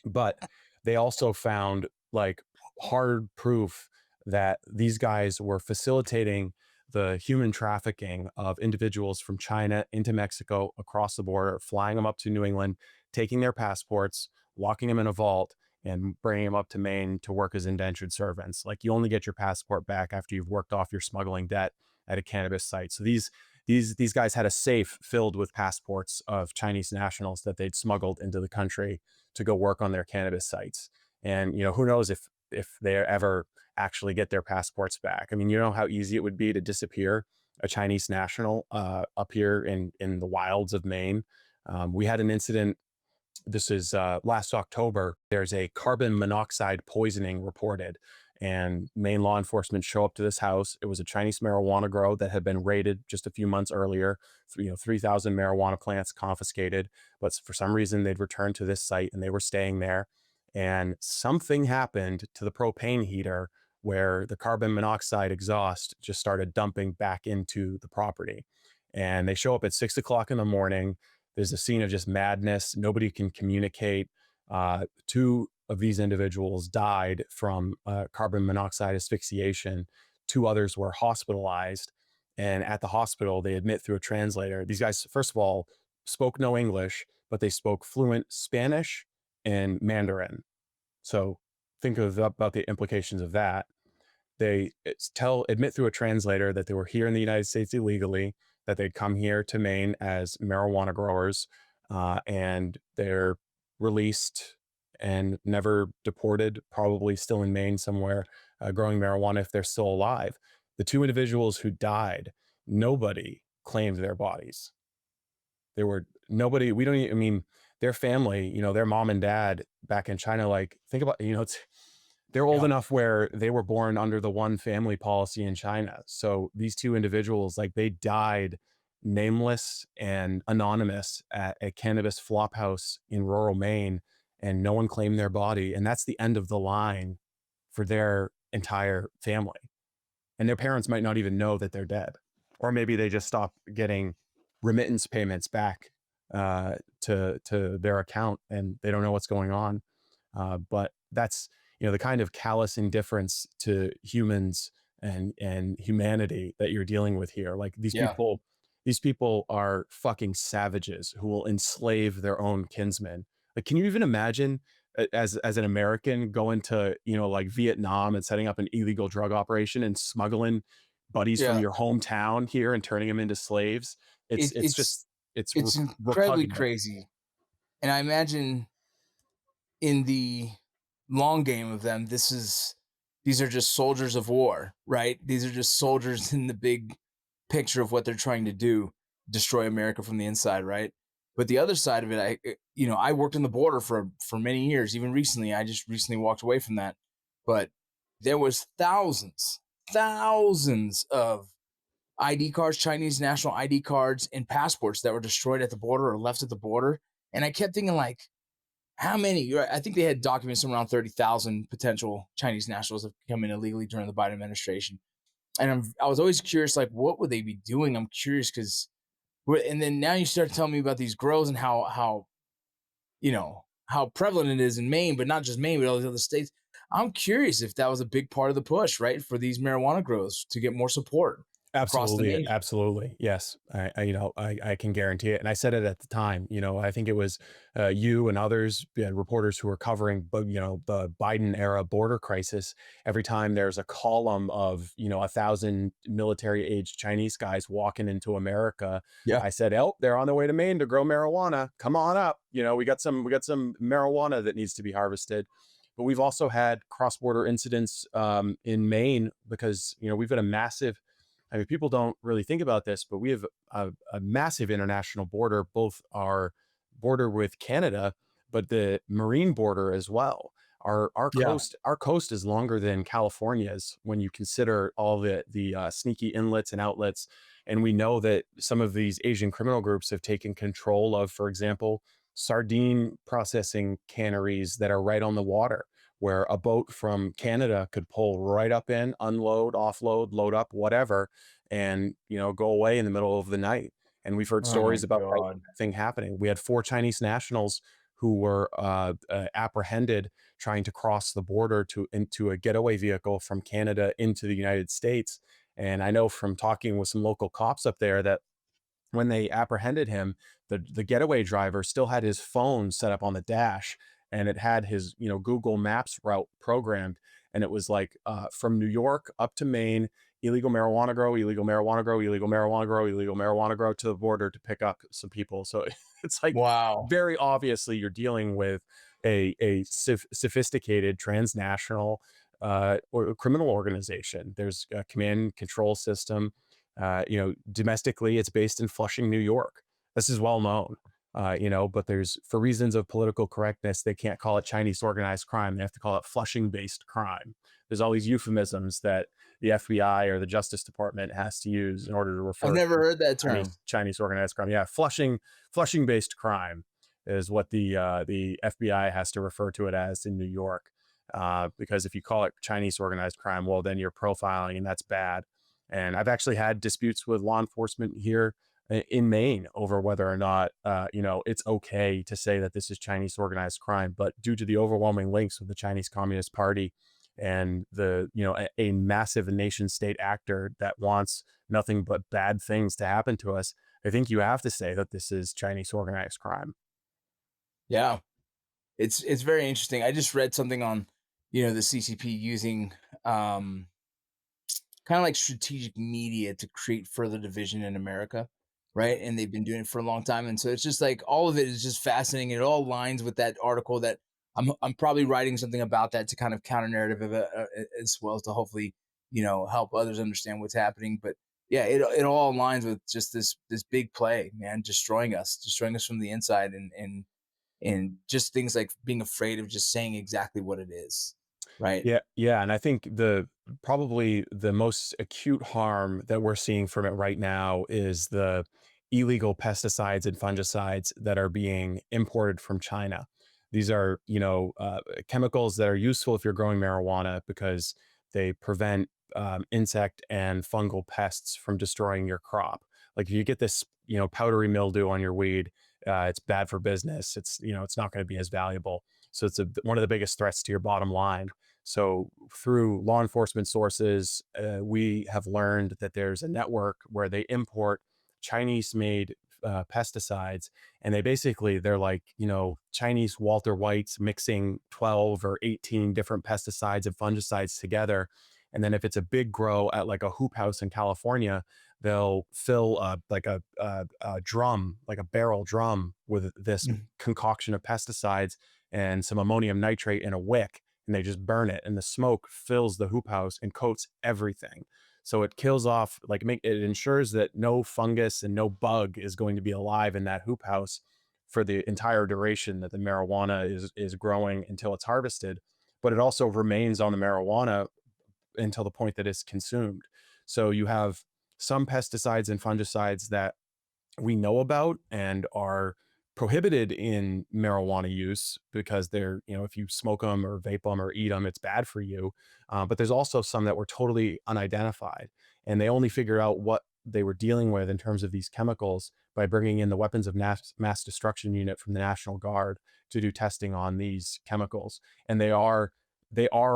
But they also found like hard proof that these guys were facilitating the human trafficking of individuals from China into Mexico across the border, flying them up to New England, taking their passports, locking them in a vault, and bringing them up to Maine to work as indentured servants. Like, you only get your passport back after you've worked off your smuggling debt at a cannabis site. So these guys had a safe filled with passports of Chinese nationals that they'd smuggled into the country to go work on their cannabis sites. And who knows if they ever actually get their passports back. I mean, you know how easy it would be to disappear a Chinese national up here in the wilds of Maine. We had an incident. This is last October. There's a carbon monoxide poisoning reported, and Maine law enforcement show up to this house. It was a Chinese marijuana grow that had been raided just a few months earlier. 3,000 marijuana plants confiscated, but for some reason they'd returned to this site and they were staying there. And something happened to the propane heater where the carbon monoxide exhaust just started dumping back into the property. And they show up at 6 o'clock in the morning. There's a scene of just madness. Nobody can communicate. Two of these individuals died from carbon monoxide asphyxiation. Two others were hospitalized. And at the hospital, they admit through a translator. These guys, first of all, spoke no English, but they spoke fluent Spanish and Mandarin. So think about the implications of that. They admit through a translator that they were here in the United States illegally, that they'd come here to Maine as marijuana growers, and they're released and never deported, probably still in Maine somewhere, growing marijuana if they're still alive. The two individuals who died, nobody claimed their bodies. There were nobody, we don't even, I mean, their family, their mom and dad back in China, like, think about, they're old Yeah. enough where they were born under the one family policy in China. So these two individuals, like, they died nameless and anonymous at a cannabis flop house in rural Maine, and no one claimed their body. And that's the end of the line for their entire family. And their parents might not even know that they're dead. Or maybe they just stop getting remittance payments back to their account and they don't know what's going on. But that's, the kind of callous indifference to humans and humanity that you're dealing with here. Like, Yeah. these people are fucking savages who will enslave their own kinsmen. Like, can you even imagine as an American going to, like Vietnam and setting up an illegal drug operation and smuggling buddies from Yeah. your hometown here and turning them into slaves? It, It's it's just, it's it's incredibly repugnant. crazy. And I imagine in the long game of them, these are just soldiers of war, right? These are just soldiers in the big picture of what they're trying to do, destroy America from the inside, right? But the other side of it, I worked in the border for many years. Even recently, I just recently walked away from that. But there was thousands of ID cards, Chinese national ID cards, and passports that were destroyed at the border or left at the border. And I kept thinking, like, how many? I think they had documents around 30,000 potential Chinese nationals have come in illegally during the Biden administration. And I was always curious, like, what would they be doing? I'm curious because, and then now you start telling me about these grows and how prevalent it is in Maine, but not just Maine, but all these other states. I'm curious if that was a big part of the push, right, for these marijuana grows to get more support across the Absolutely, nation. absolutely. Yes. I can guarantee it. And I said it at the time. I think it was you and others, reporters who were covering, the Biden era border crisis. Every time there's a column of, 1,000 military aged Chinese guys walking into America, Yeah. I said, "Oh, they're on their way to Maine to grow marijuana. Come on up. We got some marijuana that needs to be harvested." But we've also had cross-border incidents in Maine because, we've got a massive, I mean, people don't really think about this, but we have a massive international border, both our border with Canada, but the marine border as well. Yeah. Our coast is longer than California's when you consider all the sneaky inlets and outlets. And we know that some of these Asian criminal groups have taken control of, for example, sardine processing canneries that are right on the water, where a boat from Canada could pull right up in, unload, offload, load up, whatever, and go away in the middle of the night. And we've heard Oh my stories about that God. thing happening. We had 4 Chinese nationals who were apprehended trying to cross the border to into a getaway vehicle from Canada into the United States. And I know from talking with some local cops up there that when they apprehended him, the getaway driver still had his phone set up on the dash, and it had his Google Maps route programmed, and it was like from New York up to Maine, illegal marijuana grow, illegal marijuana grow, illegal marijuana grow, illegal marijuana grow to the border to pick up some people. So it's like Wow. very obviously you're dealing with a sophisticated transnational or criminal organization. There's a command and control system. Domestically, it's based in Flushing, New York. This is well known. But there's for reasons of political correctness, they can't call it Chinese organized crime. They have to call it Flushing-based crime. There's all these euphemisms that the FBI or the Justice Department has to use in order to I've refer never to heard that term. Chinese organized crime. Yeah, Flushing-based crime is what the FBI has to refer to it as in New York. Because if you call it Chinese organized crime, well, then you're profiling, and that's bad. And I've actually had disputes with law enforcement here in Maine over whether or not, it's okay to say that this is Chinese organized crime. But due to the overwhelming links with the Chinese Communist Party and a massive nation state actor that wants nothing but bad things to happen to us, I think you have to say that this is Chinese organized crime. Yeah. It's very interesting. I just read something on, the CCP using kind of like strategic media to create further division in America, right? And they've been doing it for a long time. And so it's just like all of it is just fascinating. It all aligns with that article that I'm probably writing something about that to kind of counter narrative as well as to hopefully, help others understand what's happening. But yeah, it all aligns with just this big play, man, destroying us from the inside and just things like being afraid of just saying exactly what it is. Right. Yeah, yeah, and I think the probably the most acute harm that we're seeing from it right now is the illegal pesticides and fungicides that are being imported from China. These are, chemicals that are useful if you're growing marijuana because they prevent insect and fungal pests from destroying your crop. Like if you get this, powdery mildew on your weed, it's bad for business. It's not going to be as valuable. So it's one of the biggest threats to your bottom line. So, through law enforcement sources, we have learned that there's a network where they import Chinese made pesticides. And they're like, Chinese Walter Whites mixing 12 or 18 different pesticides and fungicides together. And then if it's a big grow at like a hoop house in California, they'll fill like a drum, like a barrel drum with this Mhm. concoction of pesticides and some ammonium nitrate in a wick, and they just burn it, and the smoke fills the hoop house and coats everything. So it kills off, it ensures that no fungus and no bug is going to be alive in that hoop house for the entire duration that the marijuana is growing until it's harvested. But it also remains on the marijuana until the point that it's consumed. So you have some pesticides and fungicides that we know about and are prohibited in marijuana use because they're, if you smoke them or vape them or eat them, it's bad for you. But there's also some that were totally unidentified, and they only figured out what they were dealing with in terms of these chemicals by bringing in the Weapons of Mass Destruction Unit from the National Guard to do testing on these chemicals. And they are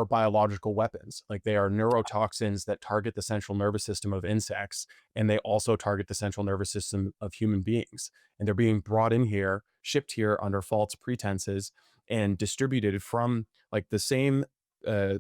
biological weapons. Like they are neurotoxins that target the central nervous system of insects, and they also target the central nervous system of human beings. And they're being brought in here, shipped here under false pretenses, and distributed from like the same,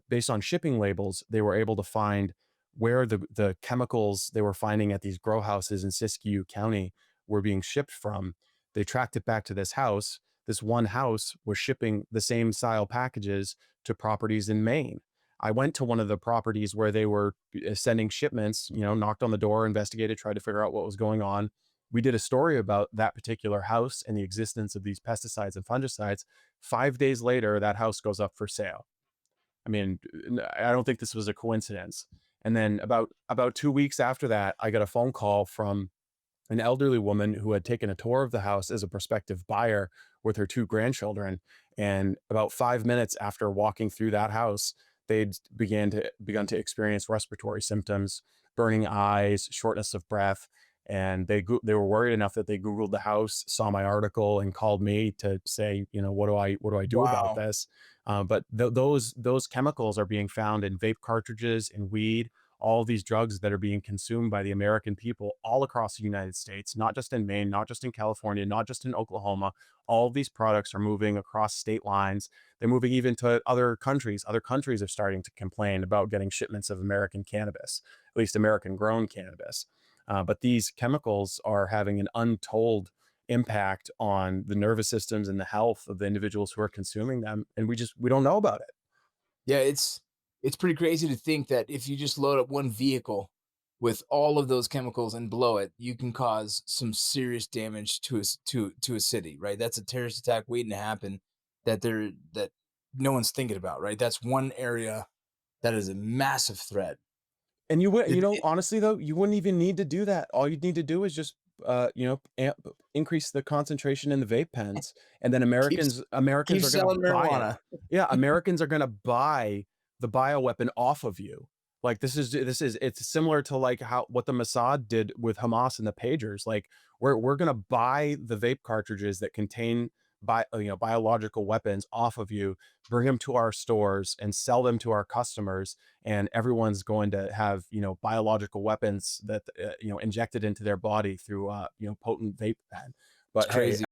based on shipping labels. They were able to find where the chemicals they were finding at these grow houses in Siskiyou County were being shipped from. They tracked it back to this house. This one house was shipping the same style packages to properties in Maine. I went to one of the properties where they were sending shipments, knocked on the door, investigated, tried to figure out what was going on. We did a story about that particular house and the existence of these pesticides and fungicides. 5 days later, that house goes up for sale. I mean, I don't think this was a coincidence. And then about 2 weeks after that, I got a phone call from an elderly woman who had taken a tour of the house as a prospective buyer with her two grandchildren. And about 5 minutes after walking through that house, they'd begun to experience respiratory symptoms, burning eyes, shortness of breath. and they were worried enough that they Googled the house, saw my article, and called me to say, what do I do about Wow. this? But those chemicals are being found in vape cartridges, in weed, all of these drugs that are being consumed by the American people all across the United States, not just in Maine, not just in California, not just in Oklahoma. All of these products are moving across state lines. They're moving even to other countries. Other countries are starting to complain about getting shipments of American cannabis, at least American grown cannabis. But these chemicals are having an untold impact on the nervous systems and the health of the individuals who are consuming them, and we don't know about it. Yeah, it's pretty crazy to think that if you just load up one vehicle with all of those chemicals and blow it, you can cause some serious damage to to a city, right? That's a terrorist attack waiting to happen that no one's thinking about, right? That's one area that is a massive threat. And It, it honestly though, you wouldn't even need to do that. All you'd need to do is just, increase the concentration in the vape pens, and then keeps Americans keeps are gonna selling buy it. marijuana. Yeah, Americans are gonna buy the bioweapon off of you. Like, it's similar to, like, how what the Mossad did with Hamas and the pagers. Like, we're gonna buy the vape cartridges that contain biological weapons off of you, bring them to our stores, and sell them to our customers, and everyone's going to have biological weapons that injected into their body through potent vape pen. It's But hey, crazy.